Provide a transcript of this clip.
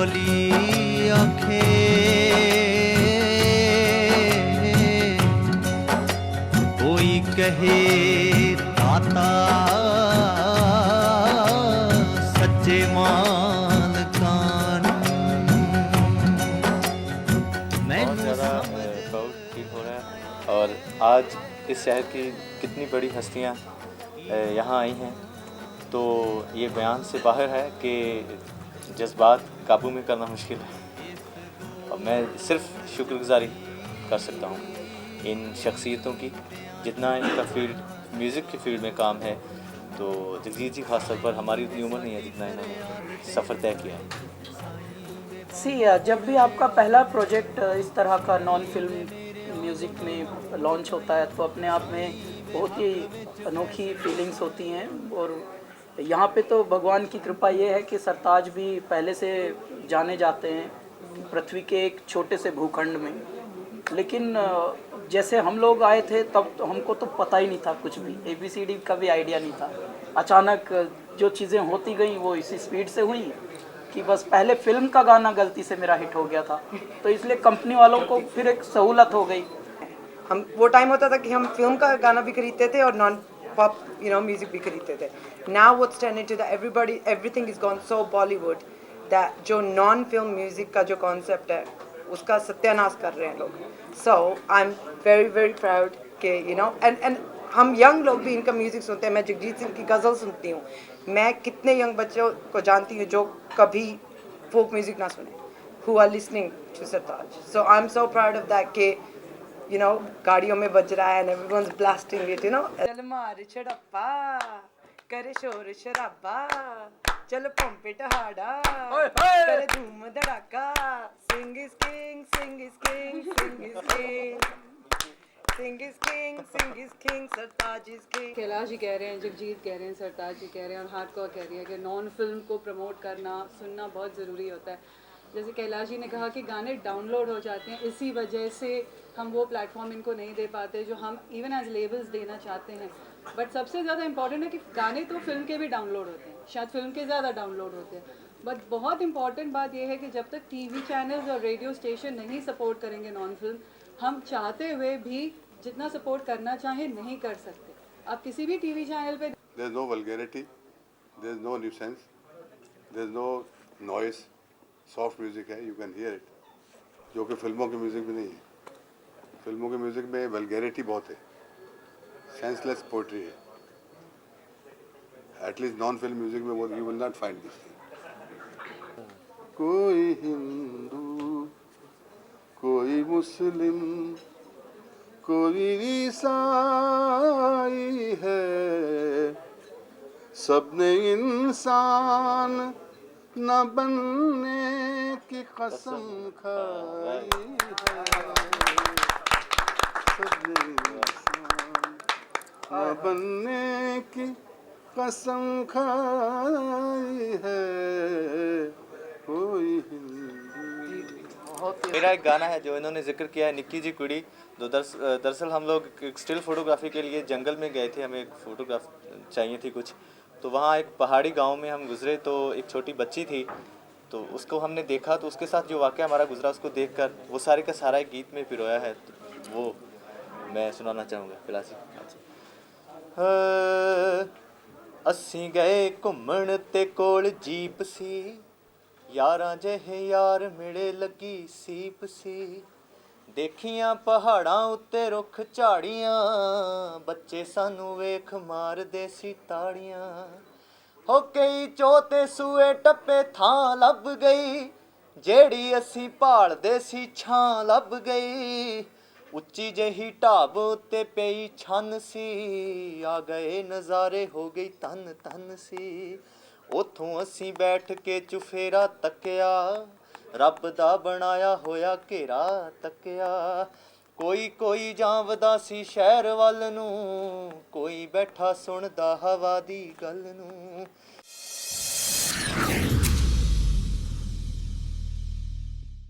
गोली आखे कोई कहे ताता सच्चे माल कान। बहुत ज़्यादा प्राउड फील हो रहा है और आज इस शहर की कितनी बड़ी हस्तियाँ यहाँ आई हैं, तो ये बयान से बाहर है कि जज्बात काबू में करना मुश्किल है। और मैं सिर्फ शुक्रगुजारी कर सकता हूँ इन शख्सियतों की, जितना इनका फील्ड म्यूज़िक की फील्ड में काम है। तो जगजीत जी खास तौर पर, हमारी उतनी उम्र नहीं है जितना इन्होंने सफ़र तय किया है। जब भी आपका पहला प्रोजेक्ट इस तरह का नॉन फिल्म म्यूज़िक में लॉन्च होता है तो अपने आप में बहुत ही अनोखी फीलिंग्स होती हैं। और यहाँ पे तो भगवान की कृपा ये है कि सरताज भी पहले से जाने जाते हैं पृथ्वी के एक छोटे से भूखंड में। लेकिन जैसे हम लोग आए थे तब तो हमको तो पता ही नहीं था कुछ भी, ABCD का भी आइडिया नहीं था। अचानक जो चीज़ें होती गई वो इसी स्पीड से हुई कि बस पहले फिल्म का गाना गलती से मेरा हिट हो गया था, तो इसलिए कंपनी वालों को फिर एक सहूलत हो गई। हम वो टाइम होता था कि हम फिल्म का गाना भी खरीदते थे और नॉन पॉप म्यूजिक भी खरीदते थे। Now what's turn into the everybody everything is gone so Bollywood that जो नॉन फिल्म म्यूजिक का जो कॉन्सेप्ट है उसका सत्यानाश कर रहे हैं लोग। So I am very very proud के एंड हम यंग लोग भी इनका म्यूजिक सुनते हैं। मैं जगजीत सिंह की गज़ल सुनती हूँ। मैं कितने यंग बच्चों को जानती हूँ जो कभी फोक म्यूजिक ना सुने, who are listening to Sartaj. So I'm so proud of that कि गाड़ियों में बज रहा है and everyone's blasting it, चल मार छड़प्पा करे शोर शराबा चल पंपे टहाड़ा करे धूम धड़ाका sing is king sing is king sing is king sing is king sing is king Sartaj is king। Kailash ji कह रहे हैं, जगजीत कह रहे हैं, सरताज जी कह रहे हैं और हार्डकोर कह रही है कि नॉन फिल्म को प्रमोट करना सुनना बहुत ज़रूरी होता है। जैसे कैलाश जी ने कहा कि गाने डाउनलोड हो जाते हैं, इसी वजह से हम वो प्लेटफॉर्म इनको नहीं दे पाते जो हम इवन एज लेबल्स देना चाहते हैं। बट सबसे ज़्यादा इंपॉर्टेंट है कि गाने तो फिल्म के भी डाउनलोड होते हैं, शायद फिल्म के ज़्यादा डाउनलोड होते हैं। बट बहुत इंपॉर्टेंट बात यह है कि जब तक TV चैनल्स और रेडियो स्टेशन नहीं सपोर्ट करेंगे नॉन फिल्म, हम चाहते हुए भी जितना सपोर्ट करना चाहें नहीं कर सकते। आप किसी भी TV चैनल पे There is no vulgarity, there is no nuisance, there is no noise, soft music है, you can hear it, जो कि फिल्मों के म्यूज़िक में नहीं है। फिल्मों के म्यूज़िक में वल्गैरिटी बहुत है, सेंसलेस पोइट्री है। एटलीस्ट नॉन फिल्म म्यूज़िक में वो you will not find this thing. कोई हिंदू, कोई मुस्लिम, कोई ईसाई है, सबने इंसान न बनने की कसम खाई है, सबने इंसान न बनने की कसम खाई है, कोई हिंदू। मेरा एक गाना है जो इन्होंने जिक्र किया है, निक्की जी कुड़ी। तो दरअसल हम लोग एक स्टिल फोटोग्राफी के लिए जंगल में गए थे, हमें एक फ़ोटोग्राफ चाहिए थी कुछ। तो वहाँ एक पहाड़ी गांव में हम गुज़रे, तो एक छोटी बच्ची थी, तो उसको हमने देखा, तो उसके साथ जो वाक़या हमारा गुज़रा उसको देखकर वो सारे का सारा एक गीत में पिरोया है, तो वो मैं सुनाना चाहूँगा। फिलासी असी गए घूमण ते कोल जीप सी, यारां ਜਿਹੇ यार मिले लगी सीप सी, देखियां पहाड़ां उत्ते रुख झाड़ियां, बच्चे सानू वेख मारदे सी ताड़ियां, हो कई चोते सूए टप्पे थां लभ गई, जेड़ी असी भालदे सी छां लभ गई, उच्ची जही ढाब उत्ते पई छन सी, आ गए नज़ारे हो गई तन तन सी, उथों असी बैठ के चुफेरा तकिया, रब दा बनाया होया घेरा तकिया, कोई कोई जावदा सी शहर वल नूं, कोई बैठा सुनदा हवा दी गल नूं,